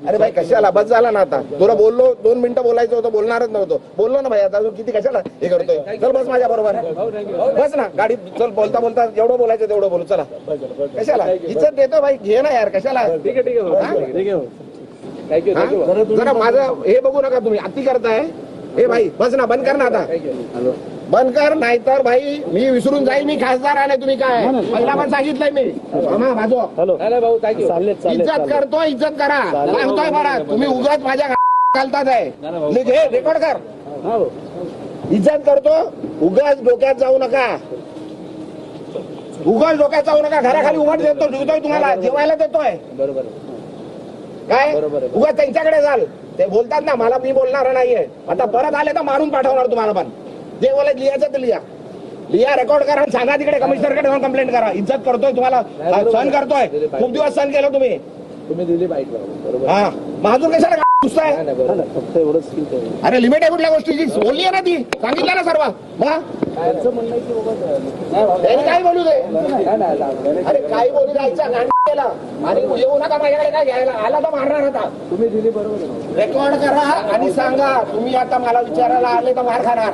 अरे भाई कशाला बस झाला ना आता. तुला बोललो 2 मिनिटं बोलायचं होतं, बोलणारच नव्हतं. बोललो ना भाई, आता तू किती कशाला हे करतोय. चल बस माझ्या बरोबर, बस ना गाडी. चल बोलता बोलता जेवढं बोलायचं तेवढं बोलू. चला कशाला इज्जत देतो भाई, घे ना यार कशाला. ठीक आहे. जरा माझं हे बघू नका तुम्ही, अति करताय. हे भाई बस ना, बंद कर ना आता, बंद कर. नाहीतर भाई मी विसरून जाईल मी खासदार आहे. तुम्ही काय पहिला पण सांगितलंय मी. इज्जत करतो, इज्जत करा. काय होतोय बरं, तुम्ही उगाच माझ्या घालतात आहे. घे रेकॉर्ड कर. इज्जत करतो, उगाच डोक्यात जाऊ नका. उगाच डोक्यात जाऊ नका. घराखाली उघड देतो, ठेवतोय तुम्हाला, जेवायला देतोय. बरोबर काय उगाच त्यांच्याकडे जाल. ते बोलतात ना मला, मी बोलणार नाहीये. आता परत आले तर मारून पाठवणार तुम्हाला. पण जे बोलायचं लिहायचं ते लिहा, रेकॉर्ड करा, सांगा तिकडे कमिशनरकडे जाऊन कंप्लेंट करा. इज्जत करतोय, तुम्हाला सहन करतोय. खूप दिवस सहन केलं तुम्ही दिली बाईक. हा मग अजून कशाला घुसताय. फक्त एवढंच. अरे लिमिट आहे कुठल्या गोष्टीची, बोलली आहे ना ती, सांगितलं ना सर्व. त्यांनी काय बोलू दे. अरे काही बोलू द्यायचा केला आणि येऊ नका माझ्याकडे काय घ्यायला. आला तर मारणार होता. तुम्ही दिली बरोबर. रेकॉर्ड करा आणि सांगा तुम्ही आता मला विचारायला आले तर मार खाणार.